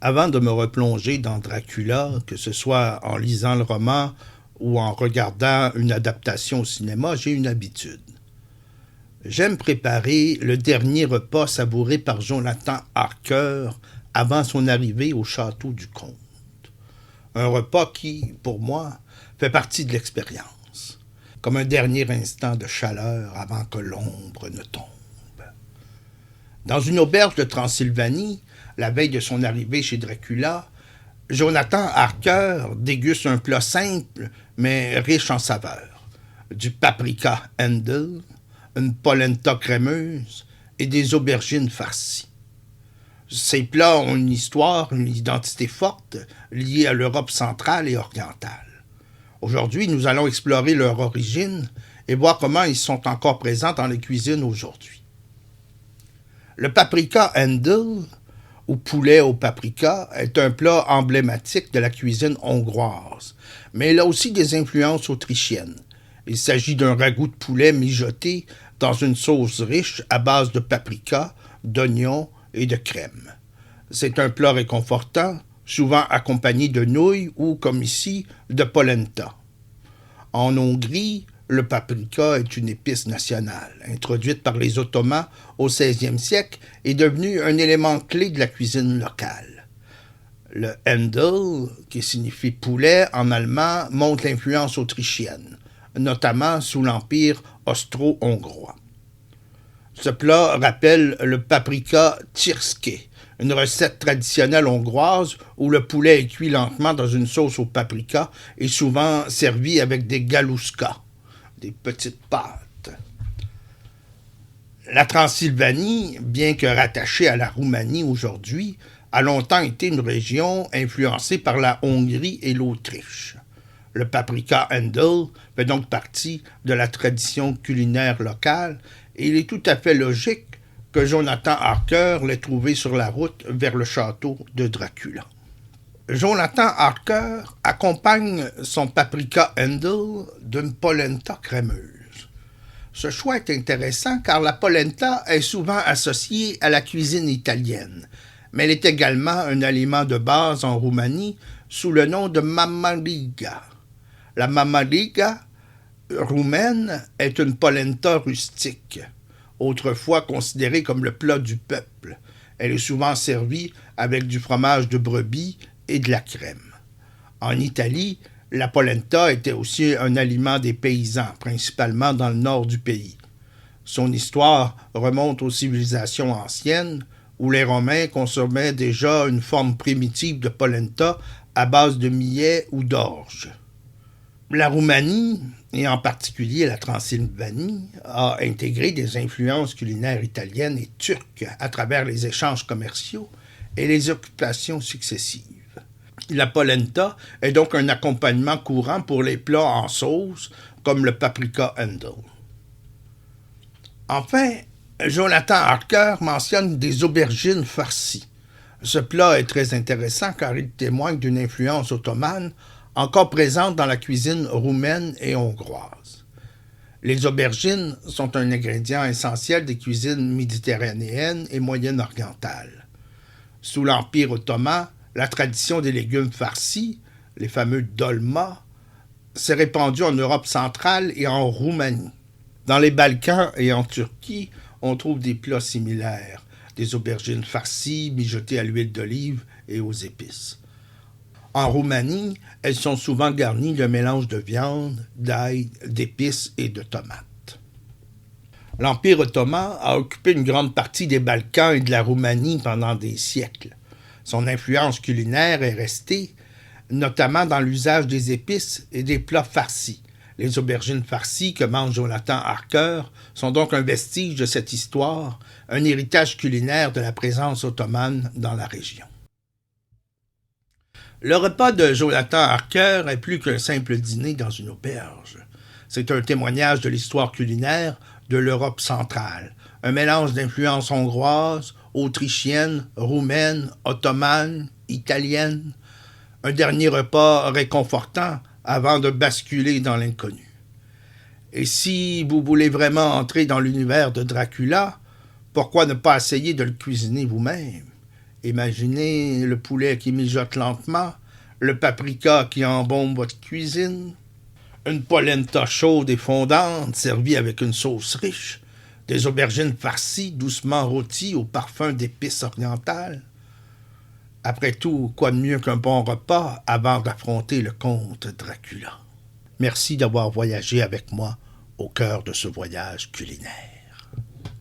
Avant de me replonger dans Dracula, que ce soit en lisant le roman ou en regardant une adaptation au cinéma, j'ai une habitude. J'aime préparer le dernier repas savouré par Jonathan Harker avant son arrivée au château du comte. Un repas qui, pour moi, fait partie de l'expérience, comme un dernier instant de chaleur avant que l'ombre ne tombe. Dans une auberge de Transylvanie, la veille de son arrivée chez Dracula, Jonathan Harker déguste un plat simple mais riche en saveurs. Du paprika Handel, une polenta crémeuse et des aubergines farcies. Ces plats ont une histoire, une identité forte liée à l'Europe centrale et orientale. Aujourd'hui, nous allons explorer leur origine et voir comment ils sont encore présents dans les cuisines aujourd'hui. Le paprika Handel, ou poulet au paprika, est un plat emblématique de la cuisine hongroise, mais il a aussi des influences autrichiennes. Il s'agit d'un ragoût de poulet mijoté dans une sauce riche à base de paprika, d'oignons et de crème. C'est un plat réconfortant, souvent accompagné de nouilles ou, comme ici, de polenta. En Hongrie, le paprika est une épice nationale, introduite par les Ottomans au XVIe siècle et devenue un élément clé de la cuisine locale. Le Handel, qui signifie poulet en allemand, montre l'influence autrichienne, notamment sous l'Empire austro-hongrois. Ce plat rappelle le paprika tchirské, une recette traditionnelle hongroise où le poulet est cuit lentement dans une sauce au paprika et souvent servi avec des galouska, des petites pâtes. La Transylvanie, bien que rattachée à la Roumanie aujourd'hui, a longtemps été une région influencée par la Hongrie et l'Autriche. Le paprika Handel fait donc partie de la tradition culinaire locale et il est tout à fait logique que Jonathan Harker l'ait trouvé sur la route vers le château de Dracula. Jonathan Harker accompagne son paprika Handel d'une polenta crémeuse. Ce choix est intéressant car la polenta est souvent associée à la cuisine italienne, mais elle est également un aliment de base en Roumanie sous le nom de mamaliga. La mamaliga roumaine est une polenta rustique, autrefois considérée comme le plat du peuple. Elle est souvent servie avec du fromage de brebis et de la crème. En Italie, la polenta était aussi un aliment des paysans, principalement dans le nord du pays. Son histoire remonte aux civilisations anciennes, où les Romains consommaient déjà une forme primitive de polenta à base de millet ou d'orge. La Roumanie, et en particulier la Transylvanie, a intégré des influences culinaires italiennes et turques à travers les échanges commerciaux et les occupations successives. La polenta est donc un accompagnement courant pour les plats en sauce, comme le paprika Handel. Enfin, Jonathan Harker mentionne des aubergines farcies. Ce plat est très intéressant car il témoigne d'une influence ottomane encore présente dans la cuisine roumaine et hongroise. Les aubergines sont un ingrédient essentiel des cuisines méditerranéennes et moyen-orientales. Sous l'Empire ottoman, la tradition des légumes farcis, les fameux dolma, s'est répandue en Europe centrale et en Roumanie. Dans les Balkans et en Turquie, on trouve des plats similaires, des aubergines farcies mijotées à l'huile d'olive et aux épices. En Roumanie, elles sont souvent garnies d'un mélange de viande, d'ail, d'épices et de tomates. L'Empire ottoman a occupé une grande partie des Balkans et de la Roumanie pendant des siècles. Son influence culinaire est restée, notamment dans l'usage des épices et des plats farcis. Les aubergines farcies que mange Jonathan Harker sont donc un vestige de cette histoire, un héritage culinaire de la présence ottomane dans la région. Le repas de Jonathan Harker est plus qu'un simple dîner dans une auberge. C'est un témoignage de l'histoire culinaire de l'Europe centrale, un mélange d'influences hongroises, autrichiennes, roumaines, ottomanes, italiennes. Un dernier repas réconfortant avant de basculer dans l'inconnu. Et si vous voulez vraiment entrer dans l'univers de Dracula, pourquoi ne pas essayer de le cuisiner vous-même? Imaginez le poulet qui mijote lentement, le paprika qui embaume votre cuisine, une polenta chaude et fondante servie avec une sauce riche, des aubergines farcies doucement rôties au parfum d'épices orientales. Après tout, quoi de mieux qu'un bon repas avant d'affronter le comte Dracula? Merci d'avoir voyagé avec moi au cœur de ce voyage culinaire.